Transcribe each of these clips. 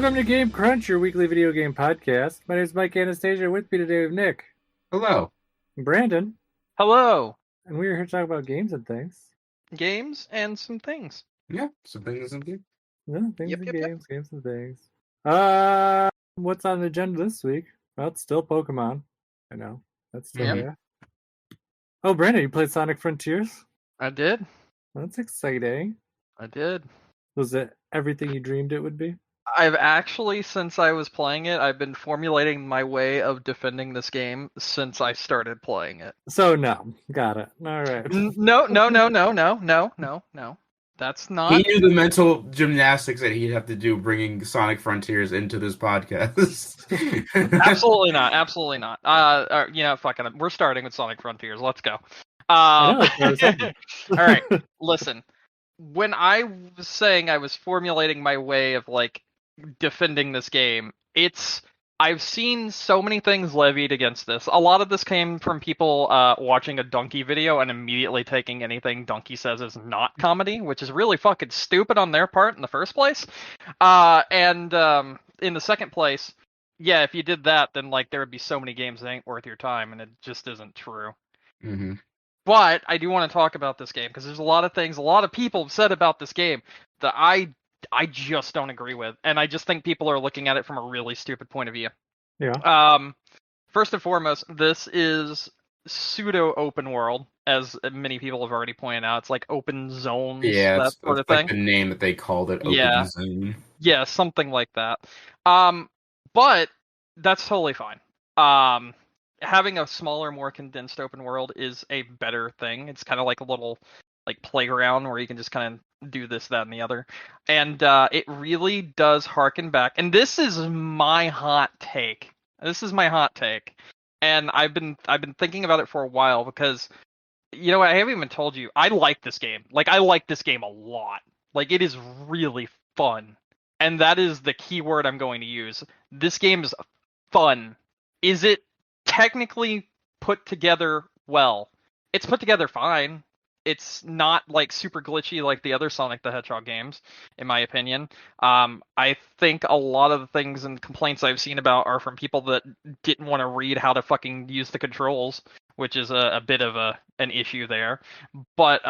Welcome to Game Crunch, your weekly video game podcast. My name is Mike Anastasia. With me today we have Nick, Hello. and Brandon, Hello, and we are here to talk about games and things. games and some things. Yeah, something isn't good. No, things Yep, and yep, yep. games and things. What's on the agenda this week? Well, it's still Pokemon. I know that's still Yep. there. Oh, Brandon, you played Sonic Frontiers? I did. That's exciting. I did. Was it everything you dreamed it would be? I've actually, since I was playing it, I've been formulating my way of defending this game since I started playing it. So no, got it. All right. No. That's not. He knew the mental gymnastics that he'd have to do bringing Sonic Frontiers into this podcast. Absolutely not. Absolutely not. Fuck it. We're starting with Sonic Frontiers. Let's go. I know, that's what I was saying. All right. Listen. When I was saying I was formulating my way of like defending this game, I've seen so many things levied against this. A lot of this came from people watching a Donkey video and immediately taking anything Donkey says as not comedy, which is really fucking stupid on their part in the first place. And in the second place, yeah, if you did that, then like there would be so many games that ain't worth your time, and it just isn't true. Mm-hmm. But I do want to talk about this game because there's a lot of things a lot of people have said about this game that I just don't agree with, and I just think people are looking at it from a really stupid point of view. Yeah. First and foremost, this is pseudo open world, as many people have already pointed out. It's like open zones, Yeah, that it's sort of like thing. the name that they called it, Open Yeah. Zone. Yeah, something like that. But that's totally fine. Having a smaller, more condensed open world is a better thing. It's kind of like a little like playground where you can just kind of do this, that, and the other. And it really does harken back. And this is my hot take. And I've been thinking about it for a while because you know what, I haven't even told you. I like this game. Like I like this game a lot. Like it is really fun. And that is the key word I'm going to use. This game is fun. Is it technically put together well? It's put together fine. It's not like super glitchy like the other Sonic the Hedgehog games, in my opinion. I think a lot of the things and complaints I've seen about are from people that didn't want to read how to fucking use the controls, which is a bit of an issue there. But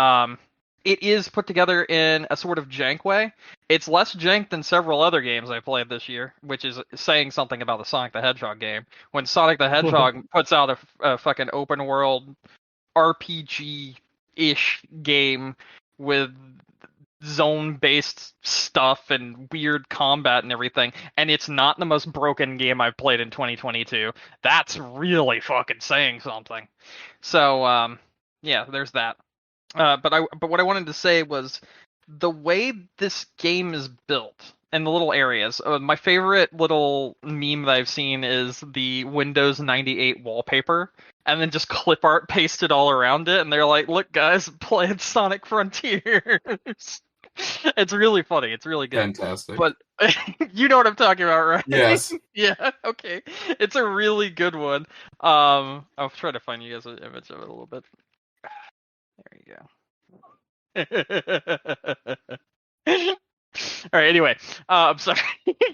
it is put together in a sort of jank way. It's less jank than several other games I played this year, which is saying something about the Sonic the Hedgehog game. When Sonic the Hedgehog puts out a fucking open world RPG-ish game with zone-based stuff and weird combat and everything, and it's not the most broken game I've played in 2022, that's really fucking saying something. So, yeah, there's that. But what I wanted to say was the way this game is built and the little areas. My favorite little meme that I've seen is the Windows 98 wallpaper, and then just clip art pasted all around it, and they're like, "Look, guys, playing Sonic Frontiers." It's really funny. It's really good. Fantastic. But you know what I'm talking about, right? Yes. Yeah. Okay. It's a really good one. I'll try to find you guys an image of it a little bit. There you go. All right. Anyway, I'm sorry.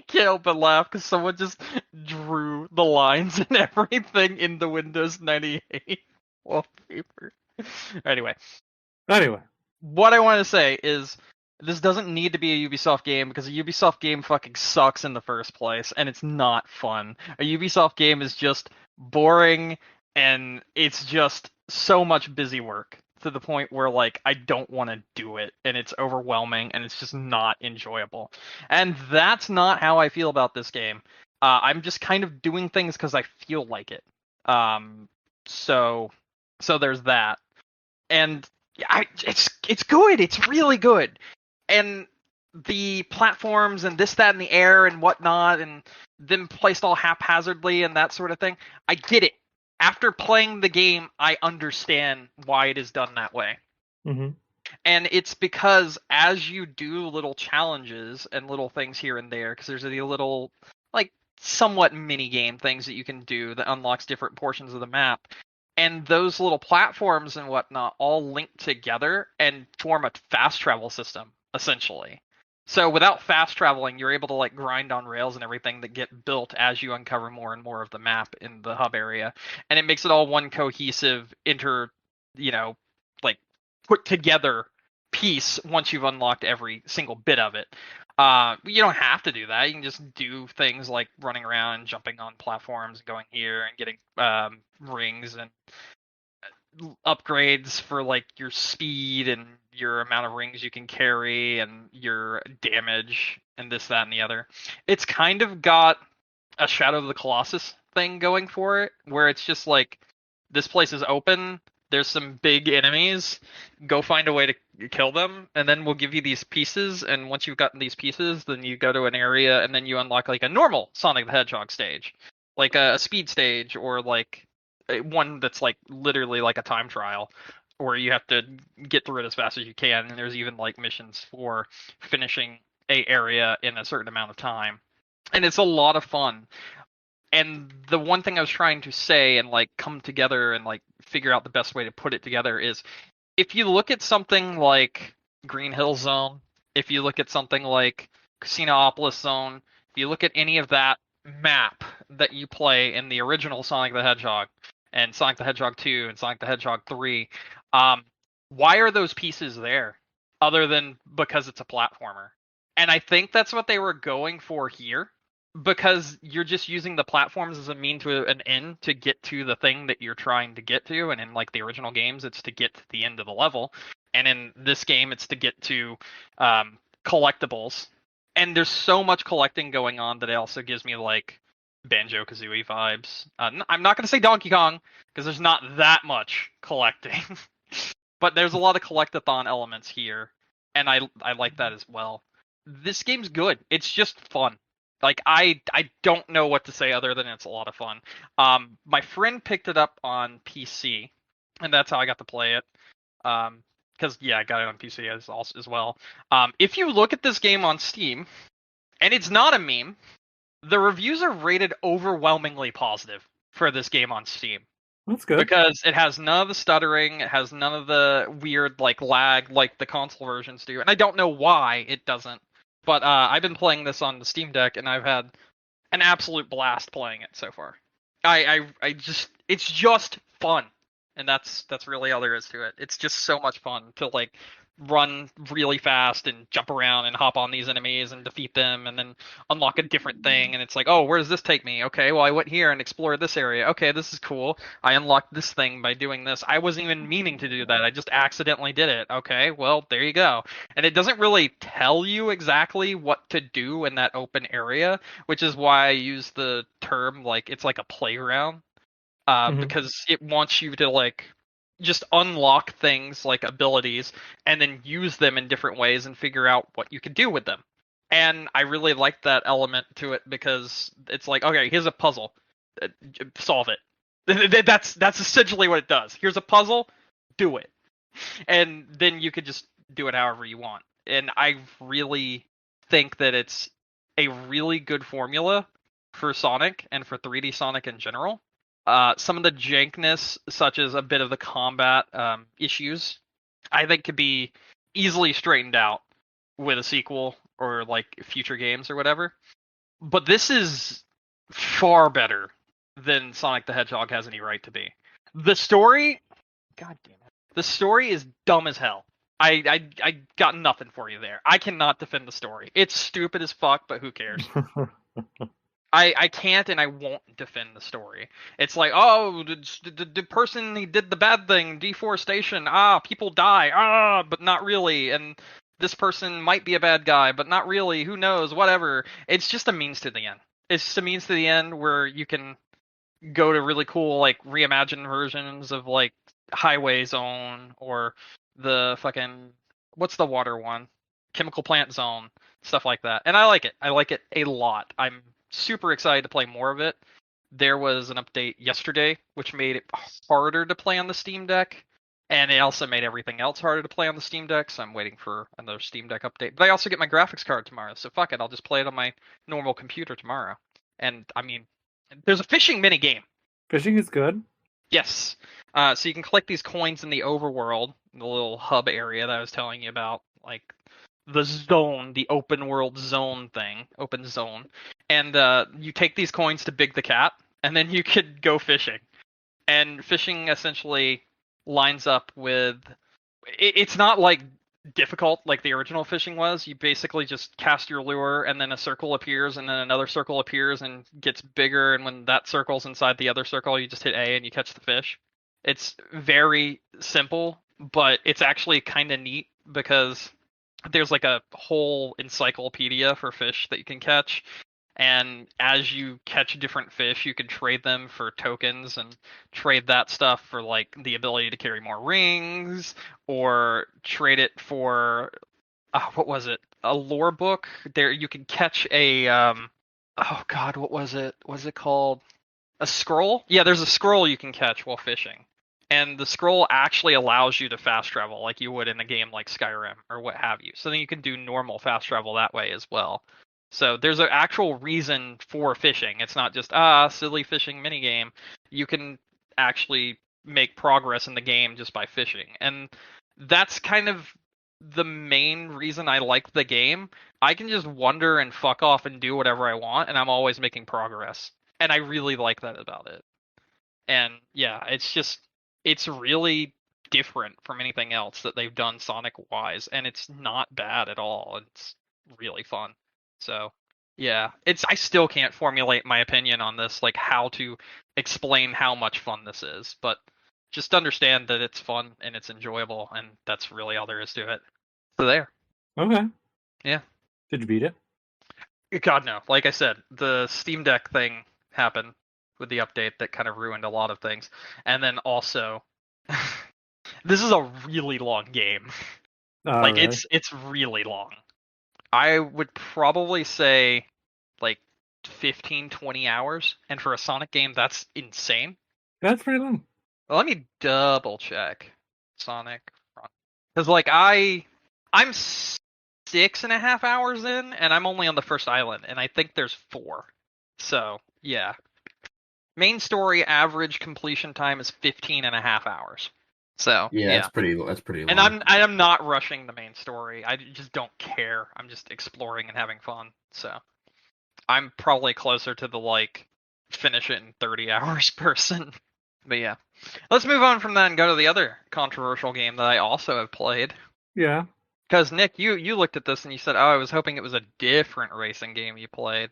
Can't help but laugh because someone just drew the lines and everything in the Windows 98 wallpaper. Anyway, what I want to say is this doesn't need to be a Ubisoft game because a Ubisoft game fucking sucks in the first place, and it's not fun. A Ubisoft game is just boring, and it's just so much busy work to the point where like I don't want to do it, and it's overwhelming, and it's just not enjoyable. And that's not how I feel about this game. I'm just kind of doing things because I feel like it. So there's that, and it's good. It's really good, and the platforms and this, that, and the air and whatnot, and them placed all haphazardly and that sort of thing. I get it. After playing the game, I understand why it is done that way. Mm-hmm. And it's because as you do little challenges and little things here and there, because there's a little, like, somewhat mini-game things that you can do that unlocks different portions of the map, and those little platforms and whatnot all link together and form a fast travel system, essentially. So without fast traveling, you're able to like grind on rails and everything that get built as you uncover more and more of the map in the hub area, and it makes it all one cohesive like put together piece once you've unlocked every single bit of it. You don't have to do that. You can just do things like running around and jumping on platforms and going here and getting rings and upgrades for like your speed and your amount of rings you can carry and your damage and this, that, and the other. It's kind of got a Shadow of the Colossus thing going for it, where it's just like, this place is open, there's some big enemies, go find a way to kill them, and then we'll give you these pieces, and once you've gotten these pieces, then you go to an area, and then you unlock like a normal Sonic the Hedgehog stage, like a speed stage, or like one that's like literally like a time trial, where you have to get through it as fast as you can, and there's even like missions for finishing a area in a certain amount of time, and it's a lot of fun. And the one thing I was trying to say and like come together and like figure out the best way to put it together is, if you look at something like Green Hill Zone, if you look at something like Casinopolis Zone, if you look at any of that map that you play in the original Sonic the Hedgehog and Sonic the Hedgehog 2 and Sonic the Hedgehog 3, why are those pieces there other than because it's a platformer? And I think that's what they were going for here, because you're just using the platforms as a mean to an end to get to the thing that you're trying to get to. And in like the original games, it's to get to the end of the level, and in this game, it's to get to collectibles. And there's so much collecting going on that it also gives me like Banjo-Kazooie vibes. I'm not going to say Donkey Kong, because there's not that much collecting, but there's a lot of collectathon elements here, and I like that as well. This game's good. It's just fun. Like, I don't know what to say other than it's a lot of fun. My friend picked it up on PC, and that's how I got to play it. Because yeah, I got it on PC as well. If you look at this game on Steam, and it's not a meme, the reviews are rated overwhelmingly positive for this game on Steam. That's good. Because it has none of the stuttering, it has none of the weird like lag like the console versions do, and I don't know why it doesn't. But I've been playing this on the Steam Deck, and I've had an absolute blast playing it so far. It's just fun, and that's really all there is to it. It's just so much fun to like run really fast and jump around and hop on these enemies and defeat them, and then unlock a different thing. And it's like, oh, where does this take me? Okay, well, I went here and explored this area. Okay, this is cool. I unlocked this thing by doing this. I wasn't even meaning to do that. I just accidentally did it. Okay, well, there you go. And it doesn't really tell you exactly what to do in that open area, which is why I use the term like it's like a playground, because it wants you to like just unlock things like abilities and then use them in different ways and figure out what you can do with them. And I really like that element to it, because it's like, okay, here's a puzzle, solve it. That's essentially what it does. Here's a puzzle, do it. And then you could just do it however you want. And I really think that it's a really good formula for Sonic and for 3D Sonic in general. Some of the jankness, such as a bit of the combat issues, I think could be easily straightened out with a sequel or like future games or whatever. But this is far better than Sonic the Hedgehog has any right to be. The story, god damn it, the story is dumb as hell. I got nothing for you there. I cannot defend the story. It's stupid as fuck, but who cares? I can't and I won't defend the story. It's like, oh, the person who did the bad thing, deforestation, people die, but not really, and this person might be a bad guy, but not really, who knows, whatever. It's just a means to the end. It's just a means to the end where you can go to really cool, like, reimagined versions of, like, Highway Zone, or the fucking, what's the water one? Chemical Plant Zone, stuff like that. And I like it. I like it a lot. I'm super excited to play more of it. There was an update yesterday which made it harder to play on the Steam Deck, and it also made everything else harder to play on the Steam Deck, so I'm waiting for another Steam Deck update. But I also get my graphics card tomorrow, so fuck it, I'll just play it on my normal computer tomorrow. And I mean, there's a fishing mini game. Fishing is good. Yes. So you can collect these coins in the overworld, the little hub area that I was telling you about, like the zone, the open world zone thing, open zone, and you take these coins to Big the Cat, and then you could go fishing. And fishing essentially lines up with. It's not like difficult like the original fishing was. You basically just cast your lure, and then a circle appears, and then another circle appears and gets bigger. And when that circle's inside the other circle, you just hit A and you catch the fish. It's very simple, but it's actually kind of neat because there's like a whole encyclopedia for fish that you can catch. And as you catch different fish, you can trade them for tokens and trade that stuff for like the ability to carry more rings, or trade it for what was it? A lore book. There you can catch a oh god, what was it? What was it called? A scroll? Yeah, there's a scroll you can catch while fishing. And the scroll actually allows you to fast travel like you would in a game like Skyrim or what have you. So then you can do normal fast travel that way as well. So there's an actual reason for fishing. It's not just silly fishing minigame. You can actually make progress in the game just by fishing. And that's kind of the main reason I like the game. I can just wander and fuck off and do whatever I want, and I'm always making progress. And I really like that about it. And yeah, it's really different from anything else that they've done Sonic wise, and it's not bad at all. It's really fun. So yeah, I still can't formulate my opinion on this, like how to explain how much fun this is, but just understand that it's fun and it's enjoyable, and that's really all there is to it. So there. Okay. Yeah. Did you beat it? God no. Like I said, the Steam Deck thing happened with the update that kind of ruined a lot of things. And then also this is a really long game. Like really? it's really long. I would probably say like 15, 20 hours, and for a Sonic game that's insane. That's pretty long. Well, let me double check Sonic, because like I'm 6.5 hours in, and I'm only on the first island, and I think there's 4. So yeah, main story average completion time is 15.5 hours. So Yeah, that's pretty long. and I'm not rushing the main story. I just don't care. I'm just exploring and having fun. So I'm probably closer to the like finish it in 30 hours person. But yeah, let's move on from that and go to the other controversial game that I also have played. Yeah. Because Nick, you looked at this and you said, "Oh, I was hoping it was a different racing game you played."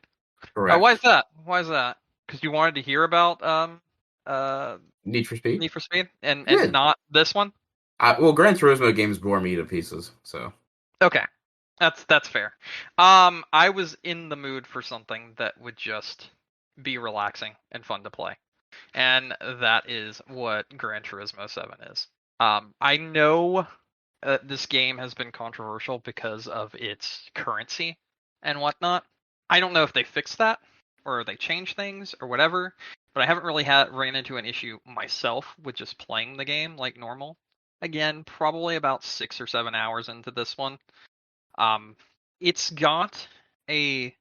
Correct. Oh, why is that? Why is that? Because you wanted to hear about Need for Speed? Need for Speed and Yeah. not this one? Well, Gran Turismo games bore me to pieces, so. Okay. That's fair. I was in the mood for something that would just be relaxing and fun to play. And that is what Gran Turismo 7 is. I know this game has been controversial because of its currency and whatnot. I don't know if they fixed that or they changed things or whatever, but I haven't really ran into an issue myself with just playing the game like normal. Again, probably about 6 or 7 hours into this one. It's got a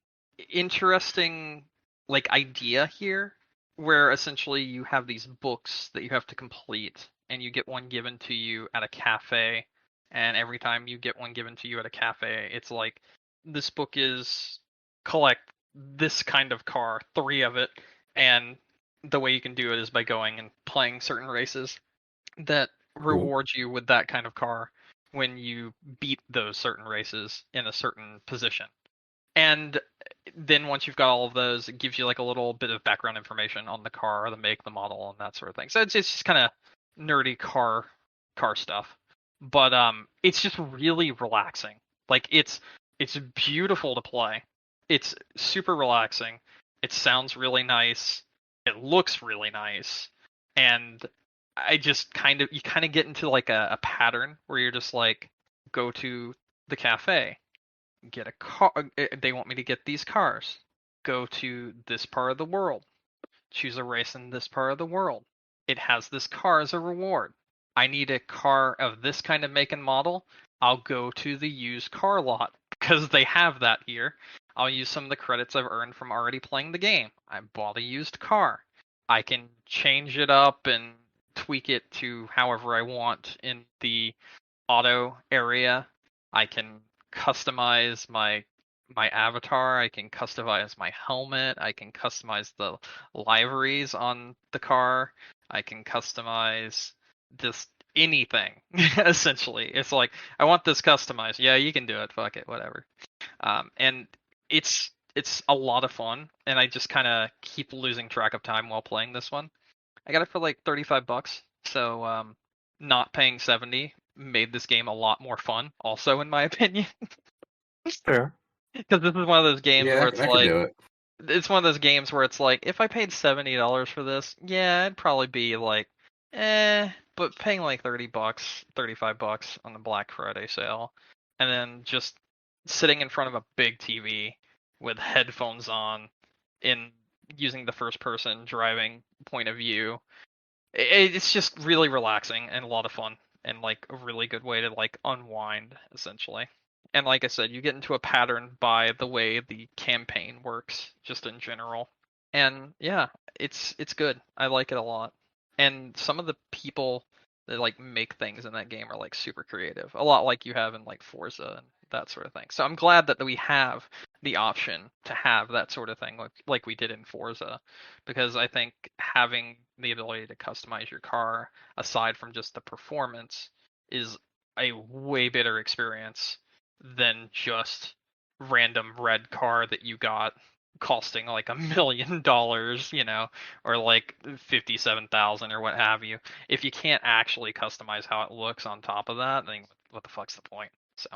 interesting like idea here where essentially you have these books that you have to complete, and you get one given to you at a cafe, and every time you get one given to you at a cafe, it's like this book is collect this kind of car, 3 of it, and the way you can do it is by going and playing certain races that reward you with that kind of car when you beat those certain races in a certain position. And then once you've got all of those, it gives you like a little bit of background information on the car, the make, the model, and that sort of thing. So it's just kind of nerdy car stuff. But it's just really relaxing. Like it's beautiful to play. It's super relaxing. It sounds really nice. It looks really nice. And I just you kind of get into like a pattern where you're just like, go to the cafe, get a car. They want me to get these cars. Go to this part of the world. Choose a race in this part of the world. It has this car as a reward. I need a car of this kind of make and model. I'll go to the used car lot because they have that here. I'll use some of the credits I've earned from already playing the game. I bought a used car. I can change it up and tweak it to however I want in the auto area. I can customize my avatar. I can customize my helmet. I can customize the liveries on the car. I can customize just anything. Essentially, it's like I want this customized. Yeah, you can do it. Fuck it, whatever. And it's a lot of fun, and I just kind of keep losing track of time while playing this one. I got it for like $35, so not paying 70 made this game a lot more fun. Also, in my opinion, Fair. because this is one of those games Yeah, where I it's could like do it. it's one of those games where it's like if I paid $70 for this, yeah, it'd probably be like, but paying like $30, $35 on the Black Friday sale, and then just sitting in front of a big TV with headphones on, in using the first person driving point of view, it's just really relaxing and a lot of fun and like a really good way to like unwind essentially. And like I said, you get into a pattern by the way the campaign works just in general. And yeah, it's good. I like it a lot. And some of the people that like make things in that game are like super creative. A lot like you have in like Forza and that sort of thing. So I'm glad that we have the option to have that sort of thing like we did in Forza, because I think having the ability to customize your car aside from just the performance is a way better experience than just random red car that you got costing like $1 million, or like 57,000 or what have you. If you can't actually customize how it looks on top of that, then what the fuck's the point? So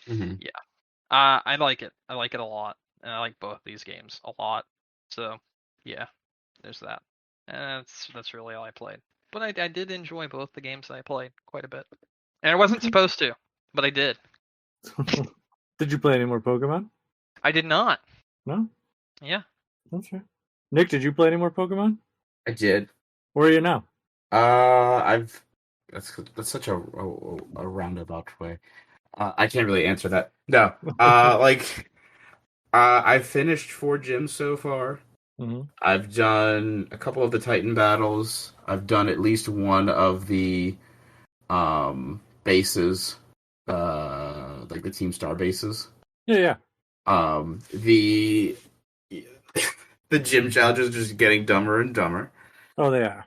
Mm-hmm. yeah, I like it. I like it a lot, and I like both these games a lot. So yeah, there's that. And that's really all I played. But I did enjoy both the games that I played quite a bit, and I wasn't supposed to, but I did. Did you play any more Pokemon? I did not. No? Yeah. That's fair. Nick, did you play any more Pokemon? I did. Where are you now? I've that's such a roundabout way. I can't really answer that. No. I finished 4 gyms so far. Mm-hmm. I've done a couple of the Titan battles. I've done at least one of the bases, like the Team Star bases. Yeah. The the gym challenges are just getting dumber and dumber. Oh, they are.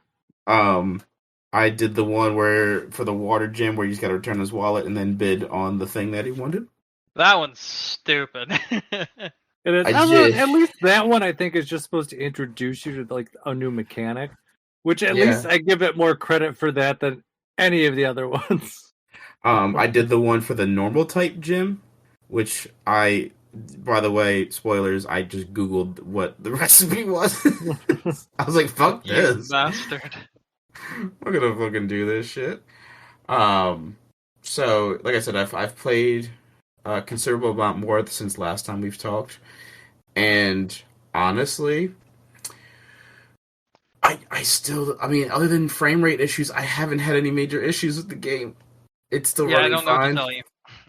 I did the one where for the water gym where you just got to return his wallet and then bid on the thing that he wanted. That one's stupid. It is. At least that one I think is just supposed to introduce you to like a new mechanic, which at least I give it more credit for that than any of the other ones. I did the one for the normal type gym, which by the way, spoilers, I just Googled what the recipe was. I was like, fuck this. You bastard. I'm gonna fucking do this shit. So, like I said, I've played a considerable amount more since last time we've talked. And honestly, I still, other than frame rate issues, I haven't had any major issues with the game. It's still running fine. I don't know what to tell you.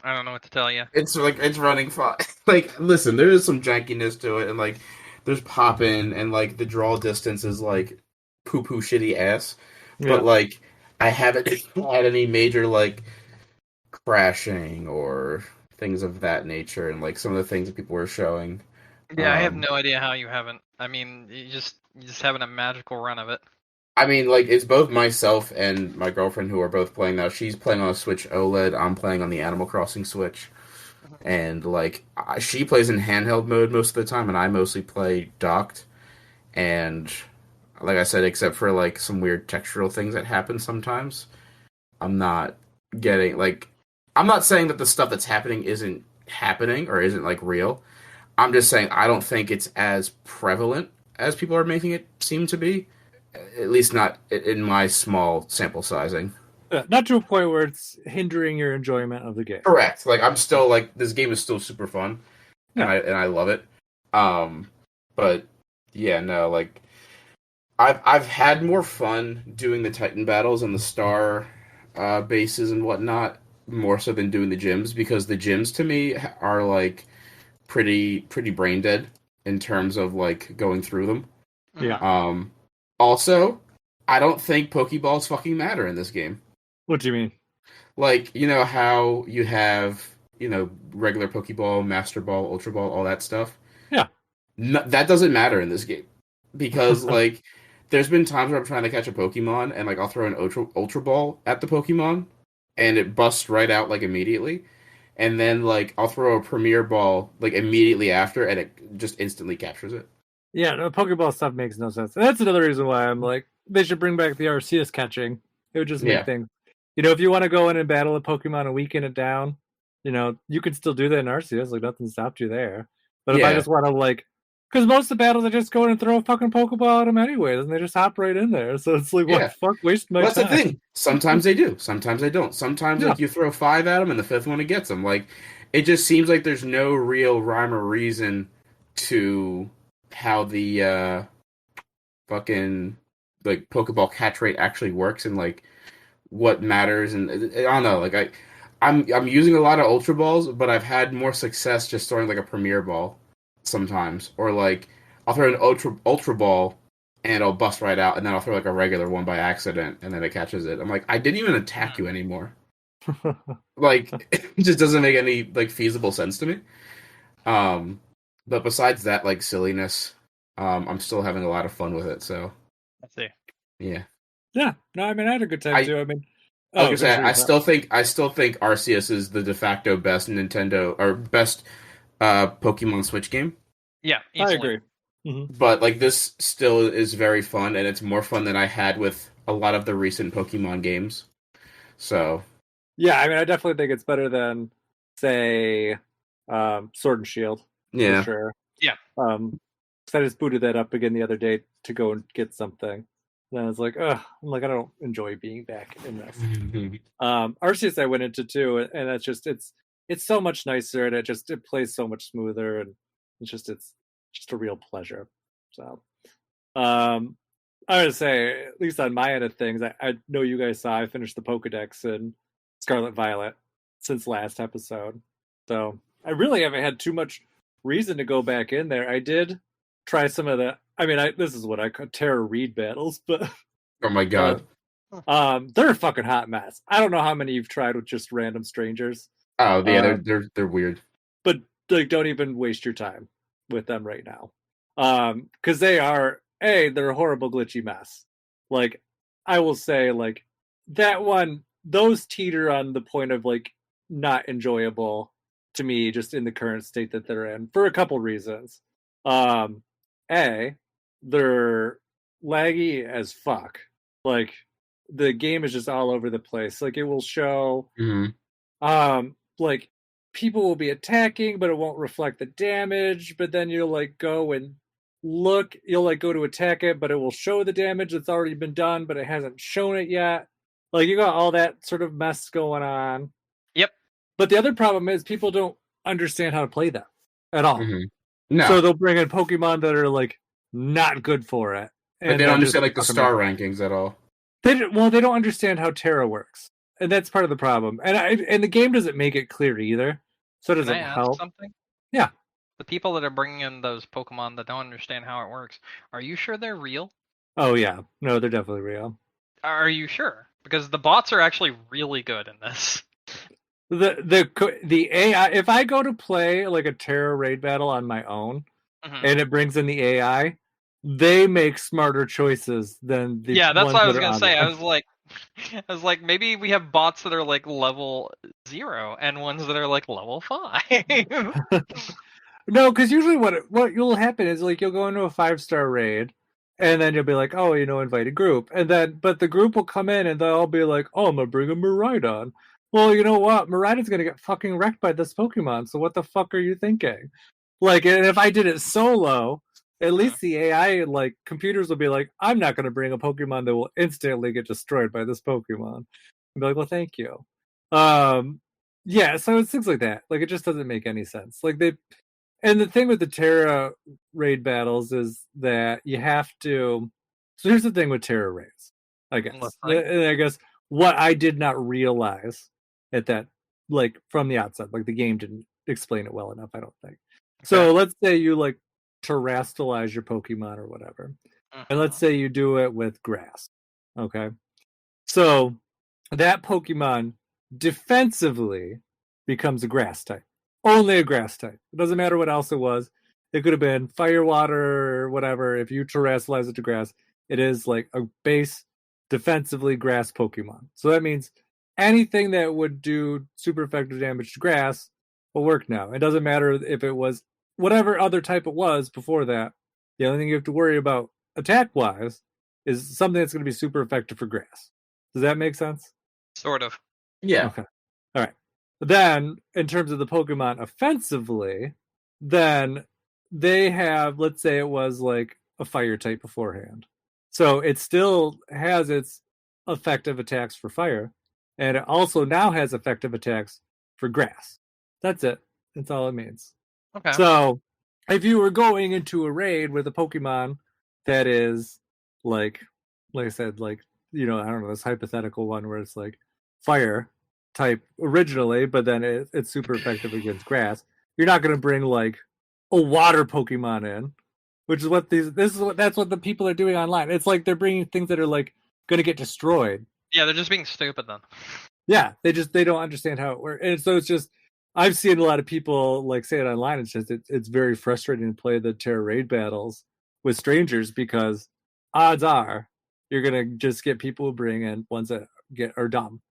I don't know what to tell you. It's running fine. Like, listen, there is some jankiness to it, and like, there's popping, and like the draw distance is like poo shitty ass. Yeah. But like, I haven't had any major like crashing or things of that nature, and like some of the things that people were showing. Yeah, I have no idea how you haven't. I mean, you just having a magical run of it. I mean, like, it's both myself and my girlfriend who are both playing now. She's playing on a Switch OLED. I'm playing on the Animal Crossing Switch. And, like, she plays in handheld mode most of the time, and I mostly play docked. And, like I said, except for, like, some weird textural things that happen sometimes, I'm not getting, like... I'm not saying that the stuff that's happening isn't happening or isn't, like, real. I'm just saying I don't think it's as prevalent as people are making it seem to be. At least not in my small sample sizing. Not to a point where it's hindering your enjoyment of the game. Correct. Like, I'm still, like, this game is still super fun. Yeah. And I love it. But, yeah, no, like, I've had more fun doing the Titan battles and the Star bases and whatnot, more so than doing the gyms, because the gyms, to me, are, like, pretty brain dead in terms of, like, going through them. Yeah. Also, I don't think Pokeballs fucking matter in this game. What do you mean? Like, you know how you have, regular Pokeball, Master Ball, Ultra Ball, all that stuff. Yeah. That doesn't matter in this game because like there's been times where I'm trying to catch a Pokemon and like I'll throw an Ultra Ball at the Pokemon and it busts right out like immediately. And then like I'll throw a Premier Ball like immediately after and it just instantly captures it. Yeah, no, Pokeball stuff makes no sense. And that's another reason why I'm like, they should bring back the Arceus catching. It would just make things... if you want to go in and battle a Pokemon and weaken it down, you can still do that in Arceus. Like, nothing stopped you there. But if I just want to, like... Because most of the battles, I just go in and throw a fucking Pokeball at them anyway, and they just hop right in there. So it's like, what the fuck? Waste my time. That's the thing. Sometimes they do. Sometimes they don't. Sometimes like you throw 5 at them and the 5th one it gets them. Like, it just seems like there's no real rhyme or reason to how the fucking like Pokeball catch rate actually works and like what matters. And I don't know. Like I'm using a lot of Ultra Balls, but I've had more success just throwing like a Premier Ball sometimes, or like I'll throw an Ultra Ball and it'll bust right out, and then I'll throw like a regular one by accident, and then it catches it. I'm like, I didn't even attack you anymore. Like, it just doesn't make any like feasible sense to me. But besides that, like silliness, I'm still having a lot of fun with it. So, I see. Yeah. Yeah. No, I mean, I had a good time too. I mean, I still think Arceus is the de facto best Nintendo or best Pokemon Switch game. Yeah, easily. I agree. Mm-hmm. But like this still is very fun, and it's more fun than I had with a lot of the recent Pokemon games. So yeah, I mean, I definitely think it's better than, say, Sword and Shield. Yeah, for sure. Yeah. Because I just booted that up again the other day to go and get something. And I was like, ugh, I don't enjoy being back in this. Arceus I went into too, and that's just it's so much nicer, and it plays so much smoother, and it's just a real pleasure. So I would say, at least on my end of things, I know you guys saw I finished the Pokedex in Scarlet Violet since last episode. So I really haven't had too much reason to go back in there. I did try some of the... I mean, this is what I call Terra Reid battles, but... Oh my god. They're a fucking hot mess. I don't know how many you've tried with just random strangers. Oh, yeah, they're weird. But like, don't even waste your time with them right now. Because they're a horrible glitchy mess. Like, I will say, like, that one, those teeter on the point of like not enjoyable to me, just in the current state that they're in, for a couple reasons. They're laggy as fuck. Like, the game is just all over the place. Like, it will show like people will be attacking, but it won't reflect the damage. But then you'll like go and look, you'll like go to attack it, but it will show the damage that's already been done, but it hasn't shown it yet. Like, you got all that sort of mess going on. Yep. But the other problem is people don't understand how to play them at all. No. So they'll bring in Pokemon that are like not good for it. But they don't understand like the star rankings at all. They don't understand how Terra works. And that's part of the problem. And the game doesn't make it clear either. So it doesn't help. Something? Yeah. The people that are bringing in those Pokemon that don't understand how it works, are you sure they're real? Oh, yeah. No, they're definitely real. Are you sure? Because the bots are actually really good in this. The AI, if I go to play like a Terra raid battle on my own, and it brings in the AI, they make smarter choices than the... Yeah, that's what I was gonna say. I was like, maybe we have bots that are like level 0 and ones that are like level 5. No, because usually what will happen is like you'll go into a 5-star raid, and then you'll be like, oh, invite a group, but the group will come in and they'll all be like, oh, I'm gonna bring a Miraidon. Well, you know what? Miraidon's gonna get fucking wrecked by this Pokemon. So what the fuck are you thinking? Like, and if I did it solo, at least the AI, like, computers will be like, I'm not going to bring a Pokemon that will instantly get destroyed by this Pokemon. I'd be like, well, thank you. Yeah, so it's things like that. Like, it just doesn't make any sense. Like, and the thing with the Terra raid battles is that you have to... So here's the thing with Terra raids, I guess. And I guess what I did not realize at that, like, from the outside, like, the game didn't explain it well enough, I don't think. Okay. So let's say you, like, terrestrialize your Pokemon or whatever. And let's say you do it with grass. Okay. So that Pokemon defensively, becomes a grass type. Only a grass type. It doesn't matter what else it was. It could have been fire, water, or whatever. If you terrestrialize it to grass, it is like a base defensively grass Pokemon. So that means anything that would do super effective damage to grass will work now. It doesn't matter if it was whatever other type it was before that. The only thing you have to worry about attack-wise is something that's going to be super effective for grass. Does that make sense? Sort of. Yeah. Okay. All right. Then, in terms of the Pokemon offensively, then they have, let's say it was like a fire type beforehand. So it still has its effective attacks for fire, and it also now has effective attacks for grass. That's it. That's all it means. Okay. So if you were going into a raid with a Pokemon that is like I said, like, I don't know, this hypothetical one where it's like fire type originally, but then it's super effective against grass. You're not going to bring like a water Pokemon in, which is that's what the people are doing online. It's like they're bringing things that are like going to get destroyed. Yeah, they're just being stupid then. Yeah, they don't understand how it works, and so it's just I've seen a lot of people like say it online. It's just it's very frustrating to play the Terra raid battles with strangers because odds are you're gonna just get people who bring in ones that are dumb.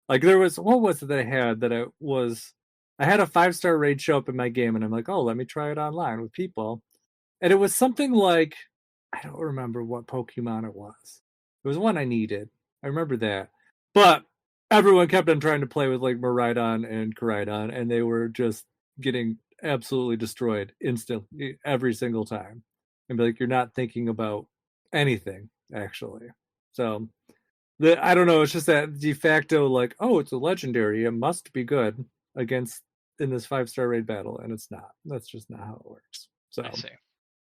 Like there was what was it that I had that I had a 5-star raid show up in my game, and I'm like, oh, let me try it online with people, and it was something like I don't remember what Pokemon it was. It was one I needed. I remember that, but everyone kept on trying to play with like Miraidon and Koraidon, and they were just getting absolutely destroyed instantly every single time. And be like, you're not thinking about anything actually. So I don't know. It's just that de facto, like, oh, it's a legendary. It must be good against in this 5-star raid battle, and it's not. That's just not how it works. So, I see.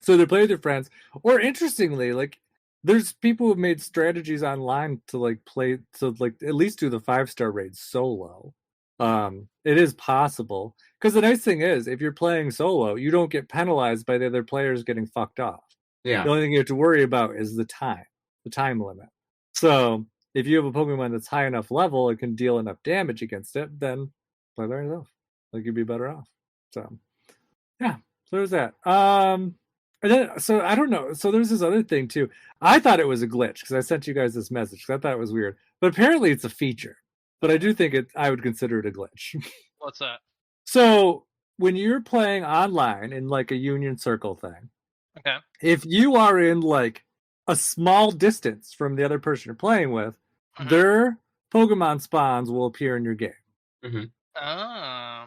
so they play with their friends, or interestingly, like there's people who've made strategies online to like play to like at least do the 5-star raid solo. It is possible because the nice thing is if you're playing solo, you don't get penalized by the other players getting fucked off. Yeah. The only thing you have to worry about is the time limit. So if you have a Pokemon that's high enough level and can deal enough damage against it, then play by yourself. Like you'd be better off. So yeah, so there's that. And then, so I don't know. So there's this other thing too. I thought it was a glitch because I sent you guys this message because I thought it was weird. But apparently it's a feature. But I do think I would consider it a glitch. What's that? So when you're playing online in like a Union Circle thing, Okay. if you are in like a small distance from the other person you're playing with, their Pokemon spawns will appear in your game. Mm-hmm. Oh.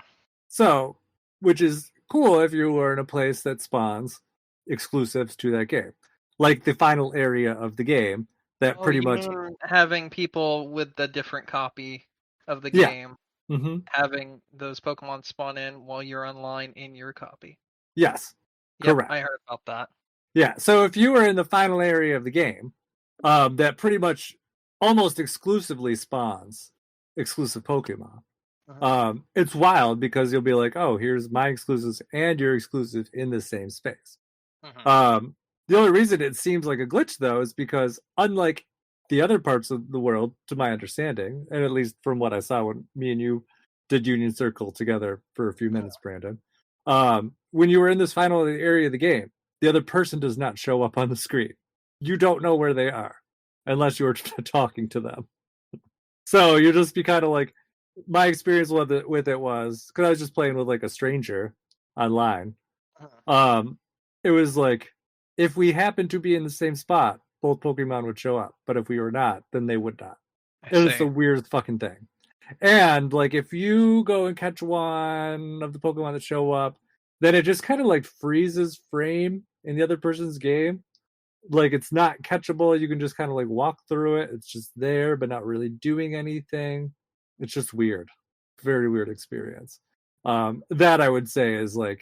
So, which is cool if you are in a place that spawns exclusives to that game, like the final area of the game that pretty much having people with the different copy of the Yeah. game Mm-hmm. having those Pokemon spawn in while you're online in your copy. Yes, Yep, correct. I heard about that. Yeah, so if you are in the final area of the game, that pretty much almost exclusively spawns exclusive Pokemon. It's wild because you'll be like, oh, here's my exclusives and your exclusive in the same space. The only reason it seems like a glitch, though, is because unlike the other parts of the world, to my understanding, and at least from what I saw when me and you did Union Circle together for a few minutes, Brandon, when you were in this final area of the game, the other person does not show up on the screen. You don't know where they are unless you were talking to them. So you'll just be kind of like, my experience with it was because I was just playing with like a stranger online. It was like if we happened to be in the same spot, both Pokemon would show up, but if we were not, then they would not. It was the weirdest fucking thing. And like if you go and catch one of the Pokemon that show up, then it just kind of like freezes frame in the other person's game. Like it's not catchable. You can just kind of like walk through it. It's just there, but not really doing anything. It's just weird. Very weird experience. That I would say is like,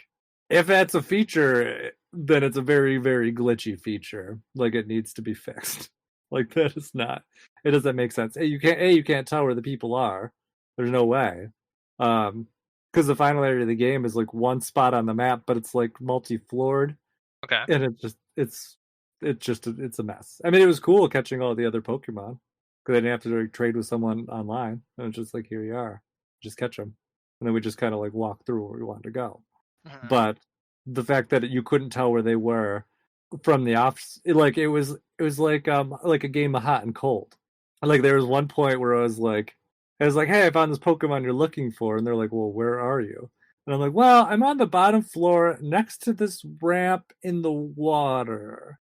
if that's a feature, then it's a very, very glitchy feature. Like it needs to be fixed. Like that is not. It doesn't make sense. You can't tell where the people are. There's no way. Because the final area of the game is like one spot on the map, but it's like multi-floored. Okay. And it's a mess. I mean, it was cool catching all the other Pokemon because I didn't have to like, trade with someone online. And it's just like, here you are, just catch them. and then we just kind of like walk through where we wanted to go. Mhm. But the fact that you couldn't tell where they were from the off, it was like a game of hot and cold. Like there was one point where I was like, hey, I found this Pokemon you're looking for, and they're like, well, where are you? And I'm like, well, I'm on the bottom floor next to this ramp in the water.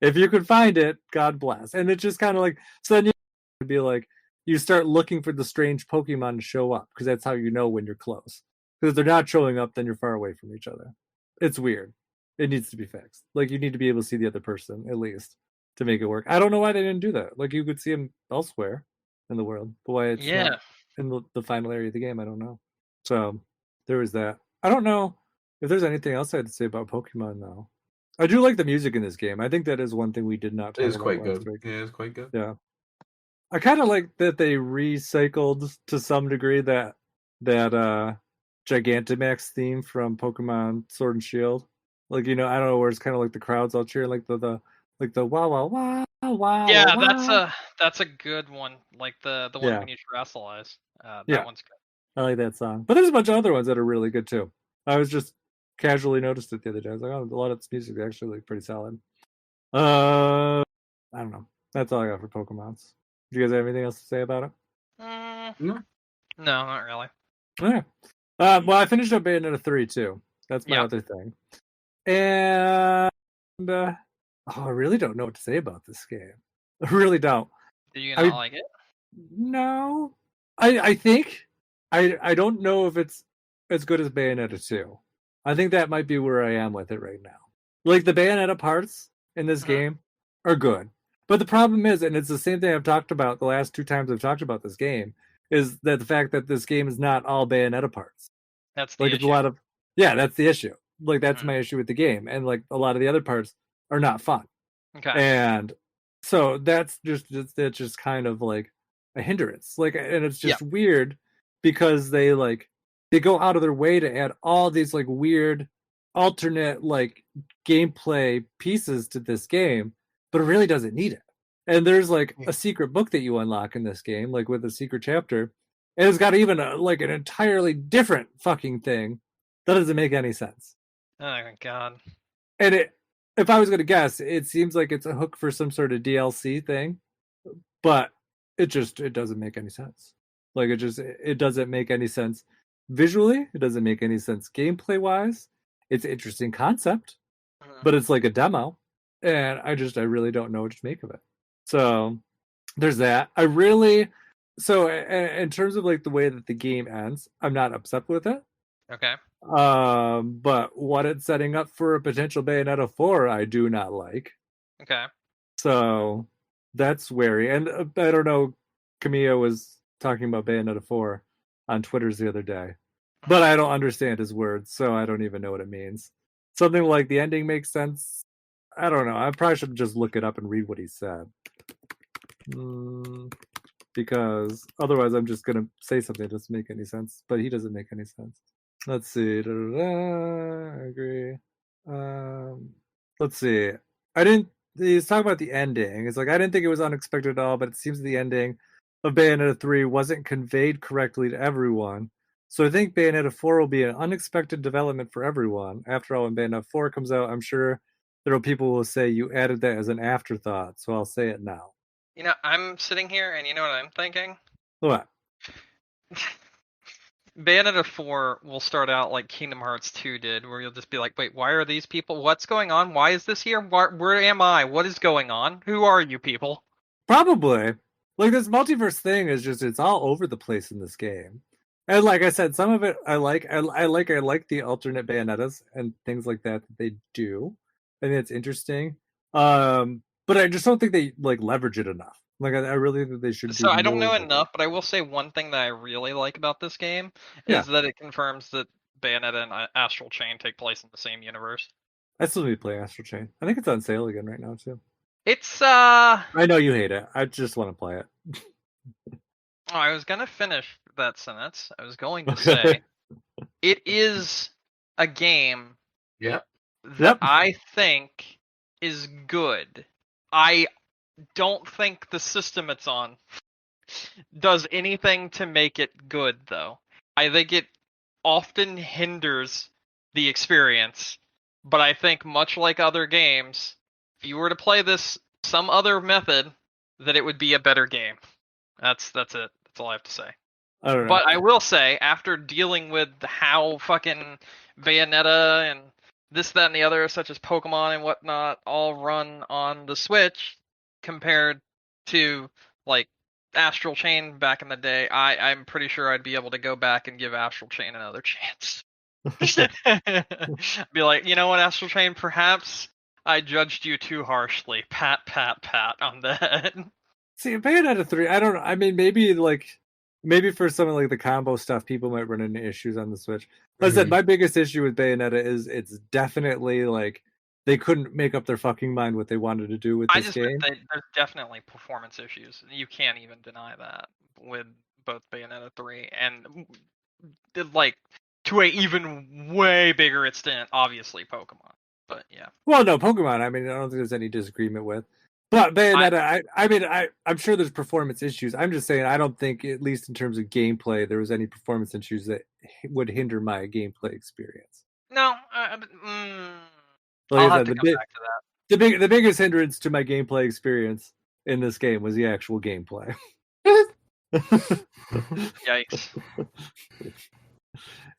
If you could find it, God bless. And it's just kind of like, so then you would be like, you start looking for the strange Pokemon to show up because that's how you know when you're close. Because if they're not showing up, then you're far away from each other. It's weird. It needs to be fixed. Like you need to be able to see the other person at least to make it work. I don't know why they didn't do that. Like you could see them elsewhere in the world, but why it's Yeah. not in the final area of the game, I don't know. So there was that. I don't know if there's anything else I had to say about Pokemon now. I do like the music in this game. I think that is one thing we did not It talk is about quite last good. week. Yeah, it's quite good. Yeah. I kind of like that they recycled to some degree that Gigantamax theme from Pokemon Sword and Shield. Like, I don't know, where it's kind of like the crowds all cheering, like the wow wow wow wow Yeah, wow. that's a good one. Like the one Yeah. when you terrestrialize. That Yeah. one's good. I like that song. But there's a bunch of other ones that are really good too. I was just casually noticed it the other day. I was like, oh, a lot of this music is actually like pretty solid. I don't know. That's all I got for Pokemons. Do you guys have anything else to say about it? No. No, not really. Okay. Well, I finished up Bayonetta 3 too. That's my Yeah. other thing. And I really don't know what to say about this game. I really don't. Did you not like it? No. I think I don't know if it's as good as Bayonetta 2. I think that might be where I am with it right now. Like the Bayonetta parts in this game are good. But the problem is, and it's the same thing I've talked about the last 2 times I've talked about this game, is that the fact that this game is not all Bayonetta parts. That's the Like issue. it's a lot of that's the issue. Like that's my issue with the game, and like a lot of the other parts are not fun. Okay. And so that's just kind of like a hindrance. Like, and it's just weird because they go out of their way to add all these like weird alternate like gameplay pieces to this game, but it really doesn't need it. And there's like a secret book that you unlock in this game, like with a secret chapter, and it's got even like an entirely different fucking thing that doesn't make any sense. Oh my god. And if I was going to guess, it seems like it's a hook for some sort of DLC thing, but it doesn't make any sense. Like it doesn't make any sense visually. It doesn't make any sense gameplay wise. It's an interesting concept, but it's like a demo, and I really don't know what to make of it. So there's that. So in terms of like the way that the game ends, I'm not upset with it. Okay. But what it's setting up for a potential Bayonetta 4, I do not like. Okay. So that's wary. And I don't know, Camilla was talking about Bayonetta 4 on Twitter's the other day, but I don't understand his words, so I don't even know what it means. Something like the ending makes sense. I don't know. I probably should just look it up and read what he said. Because otherwise I'm just going to say something that doesn't make any sense, but he doesn't make any sense. Let's see. I agree. Let's see. He's talking about the ending. It's like, I didn't think it was unexpected at all, but it seems the ending of Bayonetta 3 wasn't conveyed correctly to everyone. So I think Bayonetta 4 will be an unexpected development for everyone. After all, when Bayonetta 4 comes out, I'm sure there are people who will say you added that as an afterthought, so I'll say it now. I'm sitting here, and you know what I'm thinking? What? Bayonetta 4 will start out like Kingdom Hearts 2 did, where you'll just be like, wait, why are these people? What's going on? Why is this here? Where am I? What is going on? Who are you people? Probably. Like, this multiverse thing is it's all over the place in this game. And like I said, some of it I like. I like the alternate Bayonettas and things like that they do. I think it's interesting. But I just don't think they like leverage it enough. Like I really think they should. So I don't know enough, but I will say one thing that I really like about this game is that it confirms that Bayonetta and Astral Chain take place in the same universe. I still need to play Astral Chain. I think it's on sale again right now too. It's I know you hate it. I just want to play it. Oh, I was gonna finish that sentence. I was going to say it is a game that I think is good. I don't think the system it's on does anything to make it good, though. I think it often hinders the experience, but I think much like other games, if you were to play this some other method, that it would be a better game. That's it. That's all I have to say. I don't know. But I will say, after dealing with how fucking Bayonetta and this, that, and the other, such as Pokemon and whatnot, all run on the Switch, compared to like Astral Chain back in the day, I'm pretty sure I'd be able to go back and give Astral Chain another chance. Be like, you know what, Astral Chain, perhaps I judged you too harshly. Pat, pat, pat on the head. See, Bayonetta 3, I don't know. I mean, maybe for some of like the combo stuff, people might run into issues on the Switch. Like I said, my biggest issue with Bayonetta is it's definitely like they couldn't make up their fucking mind what they wanted to do with this game. There's definitely performance issues. You can't even deny that with both Bayonetta 3 and like to a even way bigger extent, obviously Pokemon. But yeah. Well, no, Pokemon, I mean, I don't think there's any disagreement with. But Bayonetta, I'm sure there's performance issues. I'm just saying, I don't think, at least in terms of gameplay, there was any performance issues that would hinder my gameplay experience. No, Like I'll I have said, to come back to that. The biggest hindrance to my gameplay experience in this game was the actual gameplay. Yikes.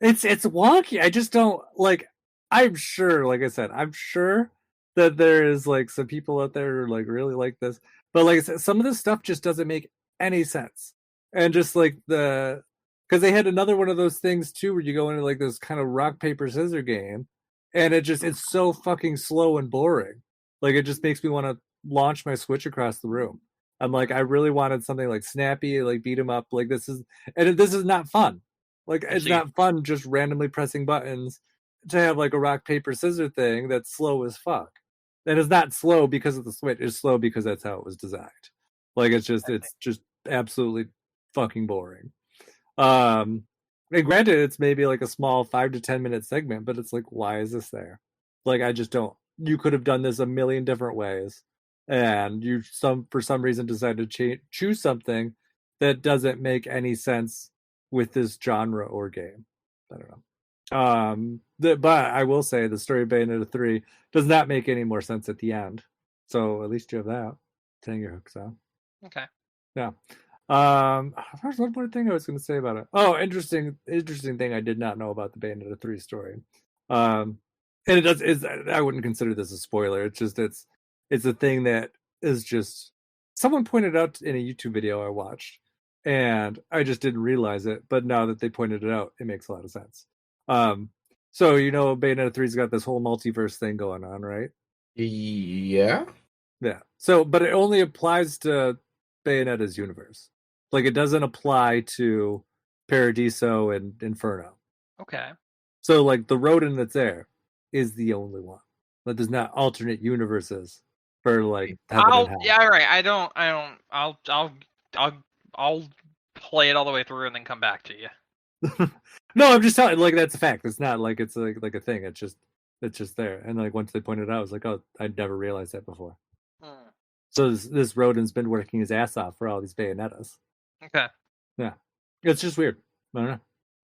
It's wonky. I just don't like. I'm sure, like I said, I'm sure that there is like some people out there who like really like this, but like I said, some of this stuff just doesn't make any sense. And just like because they had another one of those things too, where you go into like this kind of rock paper scissors game, and it's so fucking slow and boring. Like it just makes me want to launch my Switch across the room. I'm like, I really wanted something like snappy, like beat 'em up. Like this is not fun. Like it's not fun just randomly pressing buttons to have like a rock paper scissors thing that's slow as fuck. And it's not slow because of the Switch. It's slow because that's how it was designed. Like it's just absolutely fucking boring. And granted, it's maybe like a small 5 to 10 minute segment, but it's like, why is this there? Like I just don't. You could have done this a million different ways, and you for some reason decided to choose something that doesn't make any sense with this genre or game. I don't know. But I will say the story of Bayonetta 3 does not make any more sense at the end. So at least you have that to hang your hooks on. Okay. Yeah. There's one more thing I was going to say about it. Oh, interesting thing I did not know about the Bayonetta 3 story. And I wouldn't consider this a spoiler. It's a thing that is just someone pointed out in a YouTube video I watched, and I just didn't realize it. But now that they pointed it out, it makes a lot of sense. So Bayonetta 3's got this whole multiverse thing going on, right? Yeah. So, but it only applies to Bayonetta's universe. Like it doesn't apply to Paradiso and Inferno. Okay. So like the rodent that's there is the only one. Like there's not alternate universes for like heaven and hell. Yeah, right. I'll play it all the way through and then come back to you. No, I'm just telling. Like that's a fact. It's not like it's like a thing. It's just there. And like once they pointed it out, I was like, oh, I'd never realized that before. So this rodent's been working his ass off for all these Bayonettas. Okay. Yeah, it's just weird. I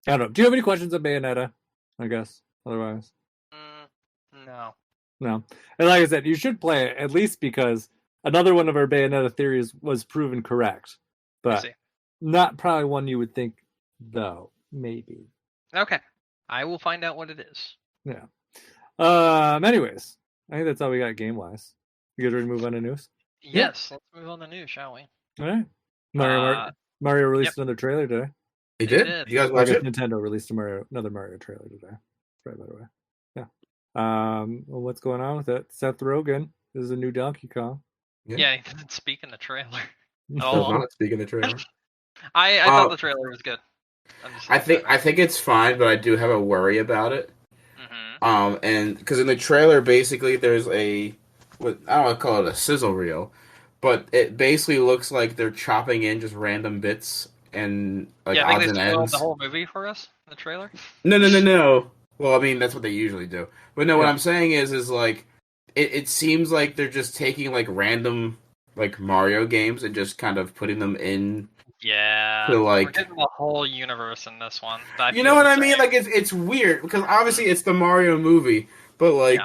don't know. Do you have any questions on Bayonetta? I guess. Otherwise, no. And like I said, you should play it at least because another one of our Bayonetta theories was proven correct, but not probably one you would think though. Maybe. Okay. I will find out what it is. Yeah. Anyways, I think that's all we got game wise. You guys ready to move on to news? Yes. Let's move on to news, shall we? All right. Mario released another trailer today. He did? You guys watch it? Nintendo released another Mario trailer today. Right, by the way. Yeah. Well, what's going on with it? Seth Rogen is a new Donkey Kong. Yeah, he didn't speak in the trailer. Not speak in the trailer. I thought the trailer was good. I think it's fine, but I do have a worry about it. Mm-hmm. And because in the trailer, basically, there's I don't want to call it a sizzle reel, but it basically looks like they're chopping in just random bits and like odds and ends. The whole movie for us, the trailer. No. Well, I mean that's what they usually do. But no, what I'm saying is like it seems like they're just taking like random like Mario games and just kind of putting them in Yeah, to we're like, getting the whole universe in this one. you know what I mean? Like it's weird because obviously it's the Mario movie, but like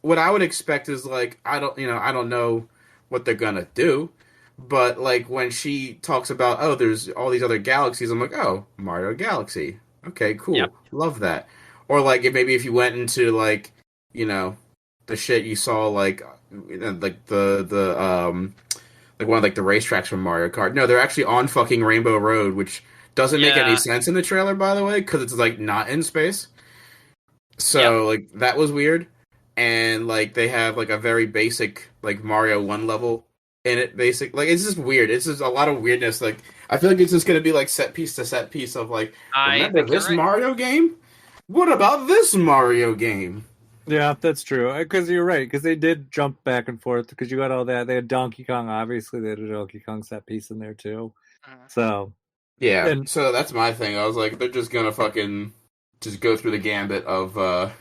what I would expect is like I don't know what they're gonna do, but like when she talks about there's all these other galaxies, I'm like Mario Galaxy, okay, Yep. cool, love that. Or like if you went into like the shit you saw like like one of like the racetracks from Mario Kart. No, they're actually on fucking Rainbow Road, which doesn't make any sense in the trailer, by the way, because it's like not in space. So like that was weird, and like they have like a very basic like Mario 1 level in it. Basic, like it's just weird. It's just a lot of weirdness. Like I feel like it's just gonna be like set piece to set piece of like remember this Mario game? What about this Mario game? Yeah, that's true. Because you're right. Because they did jump back and forth. Because you got all that. They had Donkey Kong. Obviously, they had a Donkey Kong set piece in there too. So yeah. So that's my thing. I was like, they're just gonna fucking just go through the gambit of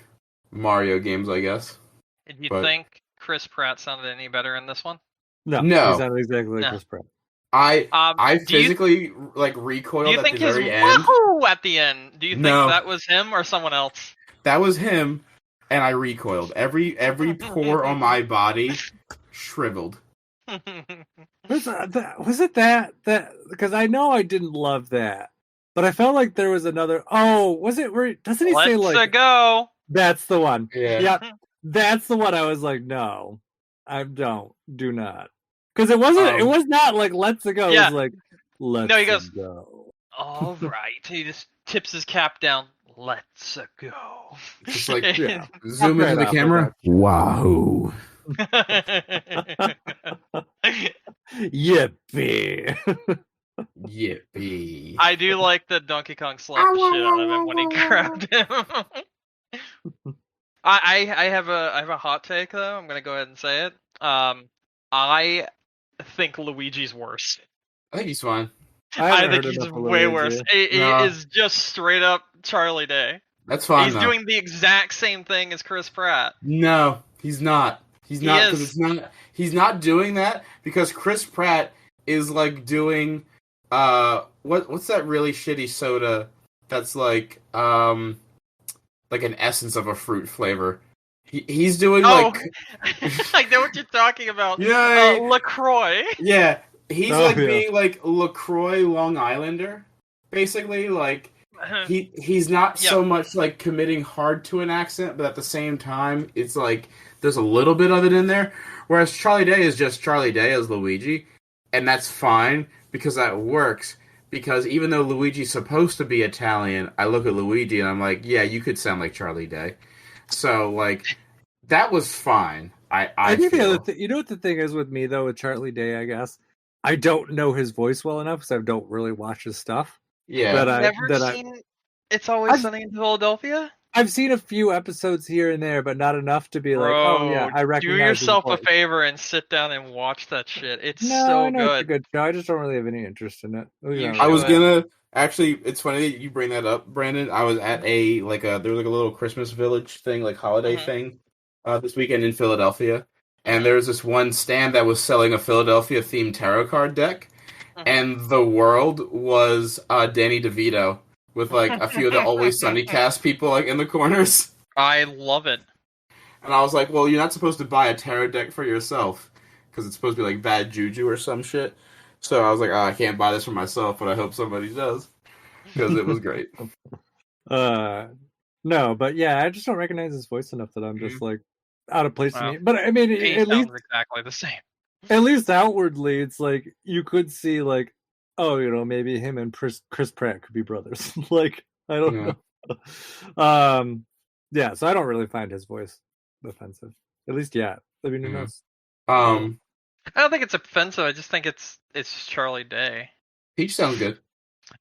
Mario games, I guess. Do you think Chris Pratt sounded any better in this one? No, he sounded exactly like Chris Pratt. I physically like recoiled at the very end. Wahoo at the end. Do you think that was him or someone else? That was him, and I recoiled. Every pore on my body shriveled. Was it that? Because I know I didn't love that, but I felt like there was another. Oh, was it? Doesn't he say like? Let's go. That's the one. Yeah, that's the one. I was like, no, do not. Because it wasn't. It was not like let's go. Yeah. It was like let's. No, he goes. Go. All right. He just tips his cap down. Let's go. Just like zoom into the camera. Wahoo. Yippee. Yippee. I do like that Donkey Kong slapped the shit out of him when he grabbed him. I have a hot take though. I'm gonna go ahead and say it. I think Luigi's worse. I think he's fine. I think he's way worse. He is just straight up Charlie Day. That's fine. He's doing the exact same thing as Chris Pratt. No, he's not. He's not because it's not. He's not doing that because Chris Pratt is like doing what's that really shitty soda that's like an essence of a fruit flavor. He's doing like I know what you're talking about. Yeah, LaCroix. Yeah, he's being like LaCroix Long Islander, basically. Like he's not so much like committing hard to an accent, but at the same time, it's like there's a little bit of it in there. Whereas Charlie Day is just Charlie Day as Luigi, and that's fine because that works. Because even though Luigi's supposed to be Italian, I look at Luigi and I'm like, yeah, you could sound like Charlie Day. So, like, that was fine. I think the other you know what the thing is with me, though, with Charlie Day, I guess? I don't know his voice well enough because I don't really watch his stuff. Yeah. Never seen It's Always Sunny in Philadelphia? I've seen a few episodes here and there, but not enough to be like, oh, yeah, I recognize. Do yourself a favor and sit down and watch that shit. It's so good. It's a good show. I just don't really have any interest in it. I was gonna... Actually, it's funny that you bring that up, Brandon. I was at there was a little Christmas village thing, like holiday thing, this weekend in Philadelphia, and there was this one stand that was selling a Philadelphia themed tarot card deck, and the world was Danny DeVito with like a few of the Always Sunny cast people like in the corners. I love it. And I was like, well, you're not supposed to buy a tarot deck for yourself because it's supposed to be like bad juju or some shit. So I was like, I can't buy this for myself, but I hope somebody does. Because it was great. No, but yeah, I just don't recognize his voice enough that I'm just like out of place to me. But I mean, at least exactly the same. At least outwardly, it's like you could see like, oh, maybe him and Chris Pratt could be brothers. Like, I don't know. Yeah, so I don't really find his voice offensive. At least yet. I mean, who knows? I don't think it's offensive. I just think it's Charlie Day. Peach sounds good.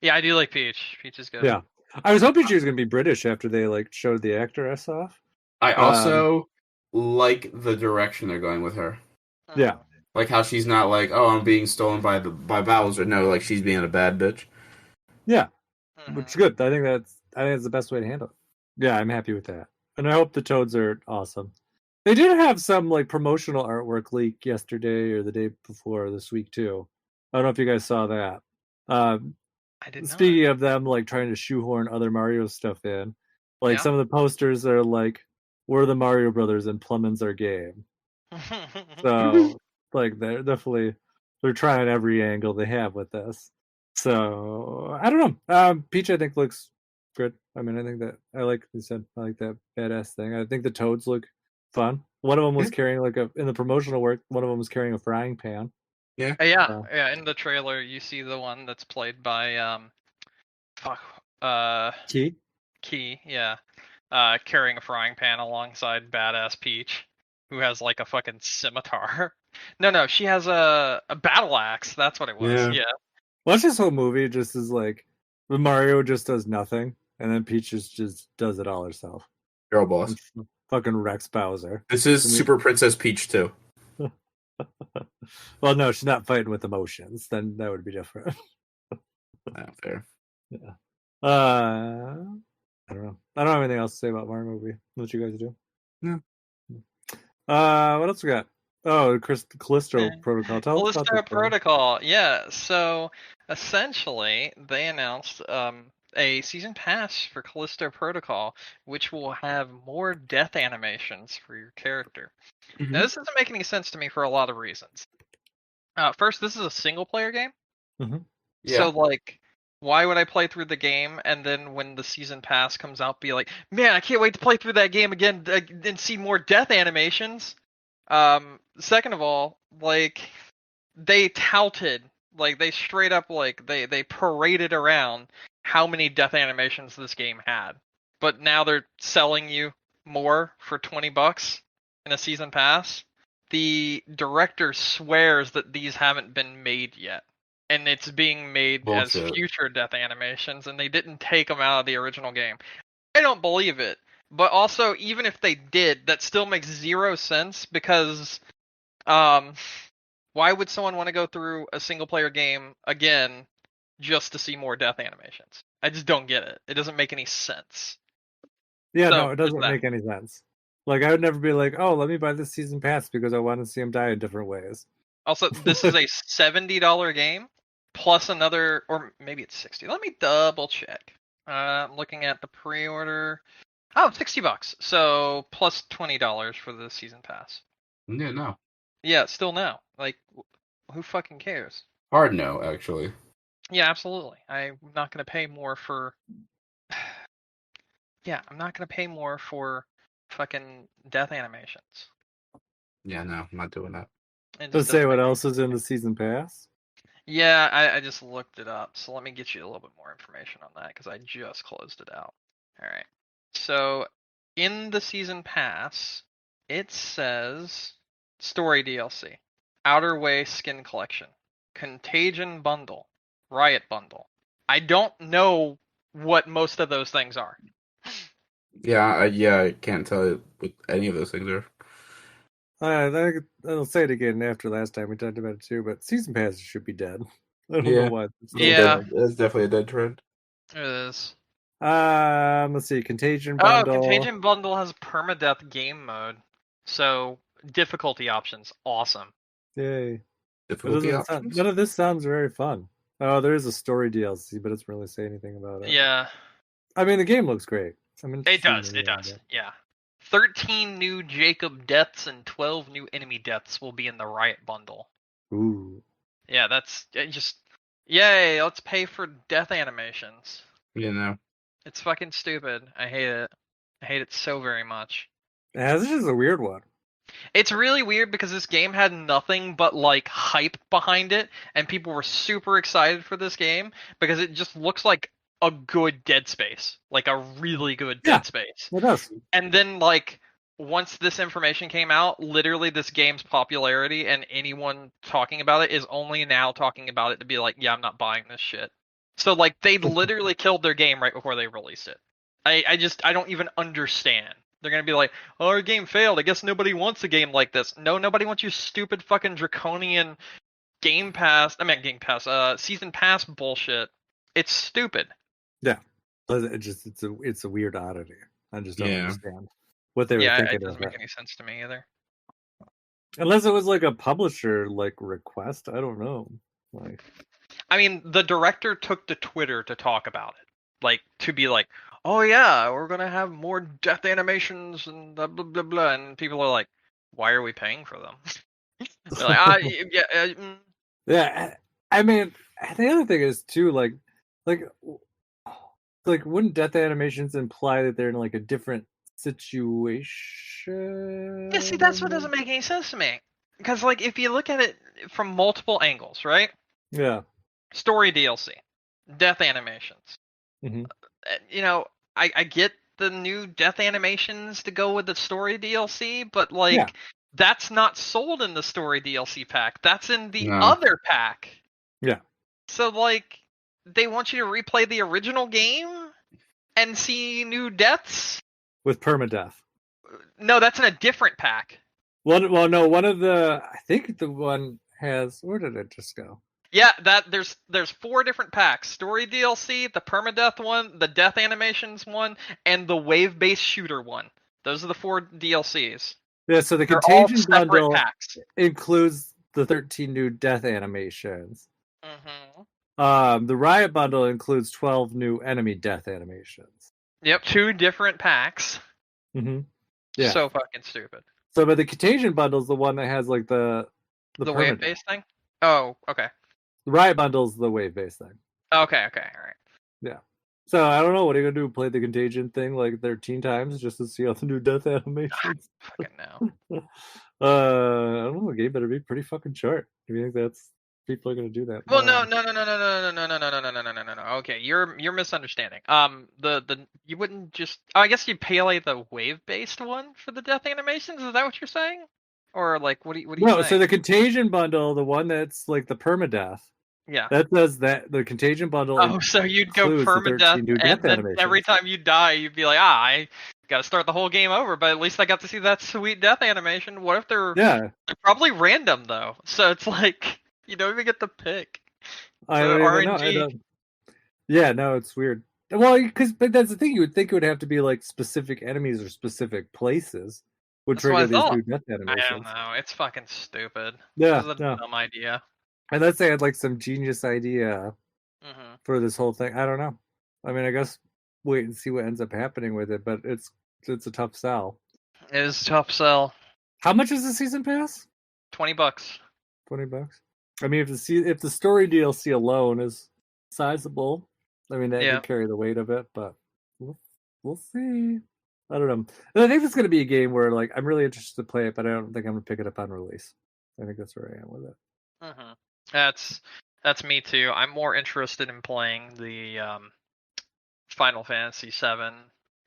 Yeah, I do like Peach. Peach is good. Yeah, I was hoping she was going to be British after they like showed the actress off. I also like the direction they're going with her. Yeah, like how she's not like, oh, I'm being stolen by Bowser. No, like she's being a bad bitch. Yeah, which is good. I think that's the best way to handle it. Yeah, I'm happy with that, and I hope the Toads are awesome. They did have some like promotional artwork leak yesterday or the day before this week too. I don't know if you guys saw that. I did not. Speaking of them like trying to shoehorn other Mario stuff in, like Yeah. some of the posters are like, "We're the Mario Brothers and Plumbin's our game." So like they're trying every angle they have with this. So I don't know. Peach I think looks good. I mean I think that I like you said I like that badass thing. I think the Toads look fun. One of them was carrying like in the promotional work. One of them was carrying a frying pan. Yeah. Yeah. In the trailer, you see the one that's played by fuck, Key. yeah, carrying a frying pan alongside badass Peach, who has like a fucking scimitar. No, she has a battle axe. That's what it was. Yeah. Yeah. Watch this whole movie just as like Mario just does nothing, and then Peach just does it all herself. Girl boss. And fucking Rex Bowser. This is Super Princess Peach too. Well, no, she's not fighting with emotions. Then that would be different. Fair. Yeah. I don't know. I don't have anything else to say about Mario movie. What you guys do? No. What else we got? Oh, Callisto Protocol. Tell us about Callisto this, Protocol. Yeah. So essentially, they announced a season pass for Callisto Protocol, which will have more death animations for your character. Mhm. Now, this doesn't make any sense to me for a lot of reasons. First, this is a single player game. Mhm. Yeah. So, like, why would I play through the game and then when the season pass comes out be like, man, I can't wait to play through that game again and see more death animations? Second of all, like, they touted, like, they straight up, like, they paraded around how many death animations this game had. But now they're selling you more for $20 in a season pass. The director swears that these haven't been made yet. And it's being made as Bullshit. future death animations, and they didn't take them out of the original game. I don't believe it. But also, even if they did, that still makes zero sense because, why would someone want to go through a single player game again just to see more death animations? I just don't get it. It doesn't make any sense. Yeah, So, no, it doesn't there's that. make any sense. Like, I would never be like, oh, let me buy this season pass because I want to see him die in different ways. Also, this is a $70 game plus another, or maybe it's 60. Let me double check. I'm looking at the pre-order. Oh, $60. So plus $20 for the season pass. Yeah, no. Yeah, still no. Like, who fucking cares? Hard no, actually. Yeah, absolutely. I'm not gonna pay more for. Yeah, I'm not gonna pay more for fucking death animations. Yeah, no, I'm not doing that. It Let's just say doesn't what make any else is in the sense. season pass. Yeah, I just looked it up. So let me get you a little bit more information on that because I just closed it out. All right. So in the season pass, it says story DLC, Outer Way skin collection, Contagion bundle, Riot bundle. I don't know what most of those things are. Yeah, I can't tell you what any of those things are. I'll say it again after last time we talked about it too, but season passes should be dead. I don't know Yeah. why. It's Yeah. that's definitely a dead trend. It is. Let's see, Contagion Oh, bundle. Contagion bundle has permadeath game mode, so difficulty options, awesome. Yay! Difficulty options? None of this sounds very fun. Oh, there is a story DLC, but it doesn't really say anything about it. Yeah, I mean, the game looks great. I mean, it does. It does. Yeah. 13 new Jacob deaths and 12 new enemy deaths will be in the Riot bundle. Ooh. Yeah, that's just yay. Let's pay for death animations. You know. It's fucking stupid. I hate it. I hate it so very much. Yeah, this is a weird one. It's really weird because this game had nothing but like hype behind it, and people were super excited for this game because it just looks like a good Dead Space, like a really good Yeah. Dead Space. It does. And then like once this information came out, literally this game's popularity and anyone talking about it is only now talking about it to be like, yeah, I'm not buying this shit. So like they literally killed their game right before they released it. I don't even understand. They're gonna be like, oh, our game failed. I guess nobody wants a game like this. No, nobody wants your stupid fucking draconian Game Pass. Season Pass bullshit. It's stupid. Yeah. It's a weird oddity. I just don't Yeah. understand what they were Yeah, thinking it doesn't of make it. any sense to me either. Unless it was like a publisher like request. I don't know. Like I mean, the director took to Twitter to talk about it, like to be like, "Oh yeah, we're gonna have more death animations and blah blah blah blah," and people are like, "Why are we paying for them?" They're like, yeah, Yeah, I mean, the other thing is too, like, wouldn't death animations imply that they're in like a different situation? yeah." See, that's what doesn't make any sense to me. Because like, if you look at it from multiple angles, right? Yeah. Story DLC, death animations. Hmm. You know, I get the new death animations to go with the story DLC, but like Yeah. that's not sold in the story DLC pack. That's in the No. other pack. Yeah. So like they want you to replay the original game and see new deaths? With permadeath. No, that's in a different pack. One of the, I think the one has, where did it just go? Yeah, that there's 4 different packs: story DLC, the permadeath one, the death animations one, and the wave-based shooter one. Those are the 4 DLCs. Yeah, so the They're all Contagion separate bundle packs. includes the 13 new death animations. Mm-hmm. The Riot bundle includes 12 new enemy death animations. Yep, 2 different packs. Mm-hmm. Yeah. So fucking stupid. So, but the Contagion bundle is the one that has like the wave-based thing? Oh, okay. The Riot bundle is the wave-based thing. Okay, all right. Yeah. So I don't know. What are you gonna do? Play the Contagion thing like 13 times just to see all the new death animations? Fucking no. I don't know. The game better be pretty fucking short. Do you think that's people are gonna do that? Well, no. Okay, you're misunderstanding. The you wouldn't just. Oh, I guess you'd pay like the wave-based one for the death animations. Is that what you're saying? Or like, what do you No, saying? so the Contagion bundle, the one that's like the permadeath. Yeah. That does that. The Contagion bundle. Oh, so you'd go includes the 13 permadeath, new and death then animations. every time you die, you'd be like, I got to start the whole game over. But at least I got to see that sweet death animation. What if they're probably random though? So it's like you don't even get to pick. I don't even know. RNG. Yeah, no, it's weird. Well, but that's the thing. You would think it would have to be like specific enemies or specific places would That's what I trigger these thought. new death I animations. don't know. It's fucking stupid. Yeah, This is a dumb idea. Unless they had like some genius idea Mm-hmm. for this whole thing. I don't know. I mean, I guess wait and see what ends up happening with it. But it's a tough sell. It is a tough sell. How much is the season pass? $20. $20. I mean, if the story DLC alone is sizable, I mean that could carry the weight of it. But we'll see. I don't know. And I think it's going to be a game where like I'm really interested to play it, but I don't think I'm going to pick it up on release. I think that's where I am with it. Mm-hmm. That's me too. I'm more interested in playing the Final Fantasy VII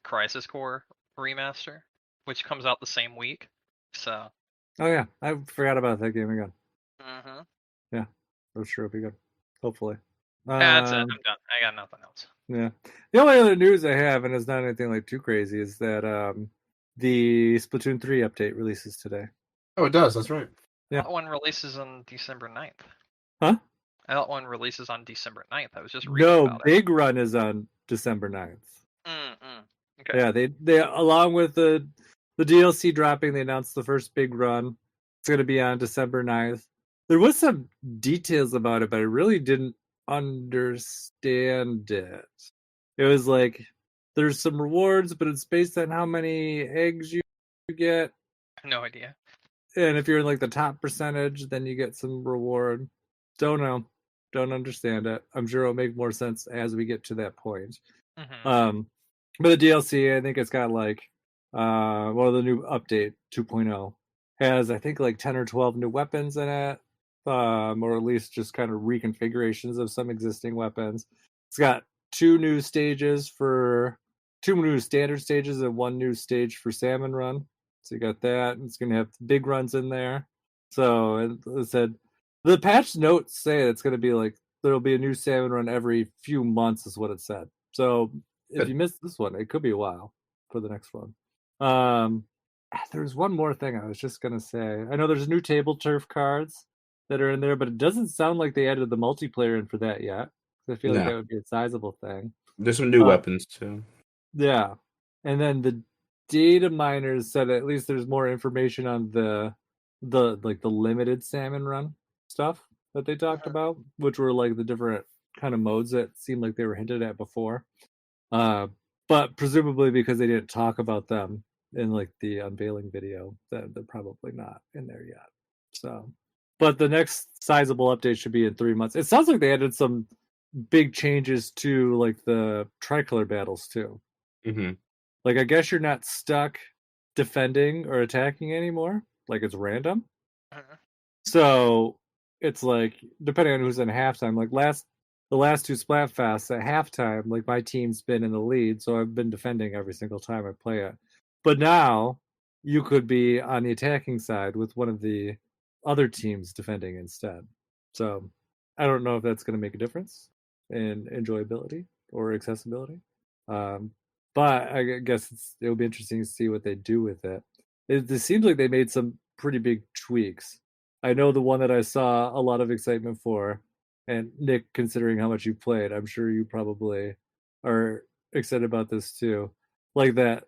Crisis Core remaster, which comes out the same week. So. Oh yeah, I forgot about that game again. Mm-hmm. Yeah, I'm sure it'll be good. Hopefully. That's it. I'm done. I got nothing else. Yeah. The only other news I have, and it's not anything like too crazy, is that the Splatoon 3 update releases today. Oh, it does. That's right. Yeah. That one releases on December 9th. Huh? That one releases on December 9th. I was just reading about Big Run is on December 9th. Okay. Yeah, they along with the DLC dropping, they announced the first Big Run. It's going to be on December 9th. There was some details about it, but I really didn't understand it. It was like there's some rewards, but it's based on how many eggs you get. I have no idea. And if you're in like the top percentage, then you get some reward. Don't know. Don't understand it. I'm sure it'll make more sense as we get to that point. Mm-hmm. But the DLC, I think it's got like the new update 2.0 has I think like 10 or 12 new weapons in it. Or at least just kind of reconfigurations of some existing weapons. It's got 2 new standard stages and 1 new stage for Salmon Run. So you got that. And it's going to have big runs in there. So it said the patch notes say it's going to be like there'll be a new Salmon Run every few months is what it said. So if you missed this one, it could be a while for the next one. There's one more thing I was just going to say. I know there's new table turf cards that are in there, but it doesn't sound like they added the multiplayer in for that yet. I feel like that would be a sizable thing. There's some new weapons too. Yeah, and then the data miners said at least there's more information on the limited Salmon Run stuff. that they talked about, which were like the different kind of modes that seemed like they were hinted at before. But presumably because they didn't talk about them in like the unveiling video, that they're probably not in there yet. So, but the next sizable update should be in 3 months. It sounds like they added some big changes to like the tricolor battles too. Mm-hmm. Like I guess you're not stuck defending or attacking anymore. Like it's random. So it's like depending on who's in halftime. Like the last two Splatfests at halftime, like my team's been in the lead, so I've been defending every single time I play it. But now you could be on the attacking side with one of the other teams defending instead. So I don't know if that's going to make a difference in enjoyability or accessibility. But I guess it'll be interesting to see what they do with it. It seems like they made some pretty big tweaks. I know the one that I saw a lot of excitement for, and Nick, considering how much you played, I'm sure you probably are excited about this too. Like that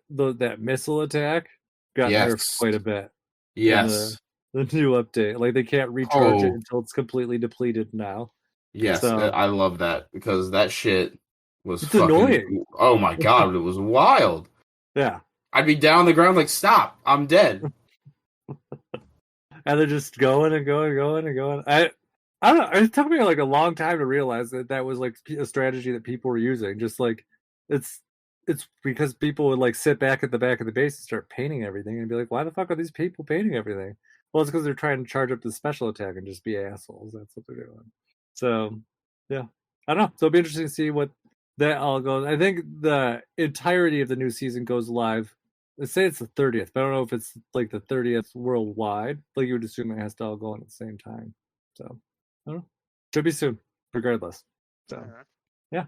missile attack got nerfed quite a bit. Yes. In the new update. Like they can't recharge it until it's completely depleted now. Yes, so, I love that because that shit was it's fucking annoying. Oh my god, it was wild. Yeah. I'd be down on the ground like, stop, I'm dead. And they're just going and going and going and going. I don't know. It took me like a long time to realize that was like a strategy that people were using. Just like it's because people would like sit back at the back of the base and start painting everything and be like, why the fuck are these people painting everything? Well, it's because they're trying to charge up the special attack and just be assholes. That's what they're doing. So yeah, I don't know. So it'll be interesting to see what that all goes. I think the entirety of the new season goes live. Let's say it's the 30th, but I don't know if it's like the 30th worldwide. Like you would assume it has to all go on at the same time. So I don't know. Should be soon, regardless. So yeah,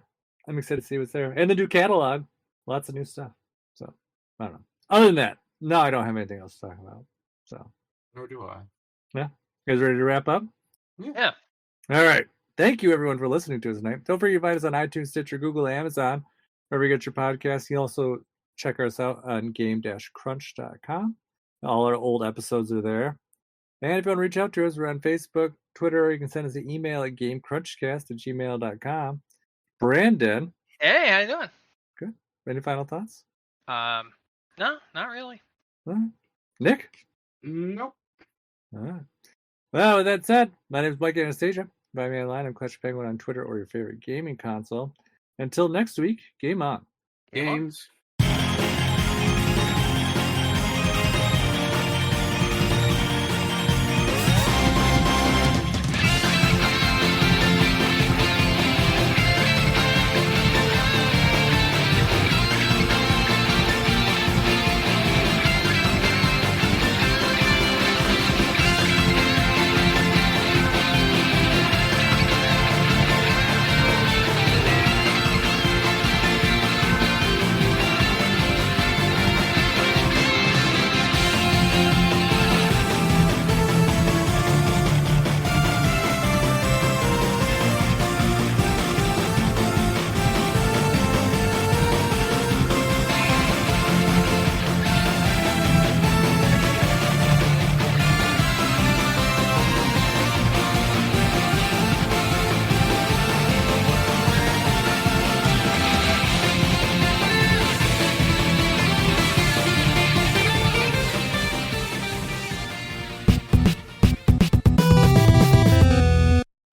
I'm excited to see what's there. And the new catalog. Lots of new stuff. So I don't know. Other than that, no, I don't have anything else to talk about. So Nor do I. yeah. You guys ready to wrap up? Yeah. All right. Thank you everyone for listening to us tonight. Don't forget to find us on iTunes, Stitcher, Google, Amazon, wherever you get your podcasts. You can also check us out on game-crunch.com. All our old episodes are there. And if you want to reach out to us, we're on Facebook, Twitter, or you can send us an email at gamecrunchcast@gmail.com. Brandon. Hey, how you doing? Good. Any final thoughts? No, not really. All right. Nick? Nope. All right. Well, with that said, my name is Mike Anastasia. Find me online. I'm Clutch Penguin on Twitter or your favorite gaming console. Until next week, game on. Games.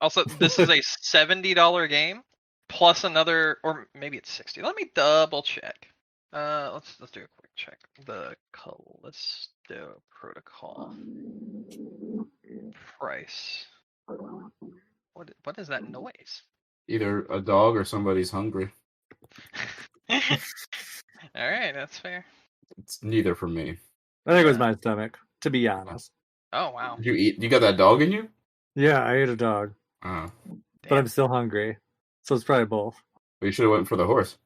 Also, this is a $70 game plus another, or maybe it's 60. Let me double check. Let's do a quick check. The Calisto Protocol price. What is that noise? Either a dog or somebody's hungry. All right, that's fair. It's neither for me. I think it was my stomach, to be honest. Oh wow. Did you eat? You got that dog in you? Yeah, I ate a dog, but I'm still hungry, so it's probably both. Well, you should have went for the horse.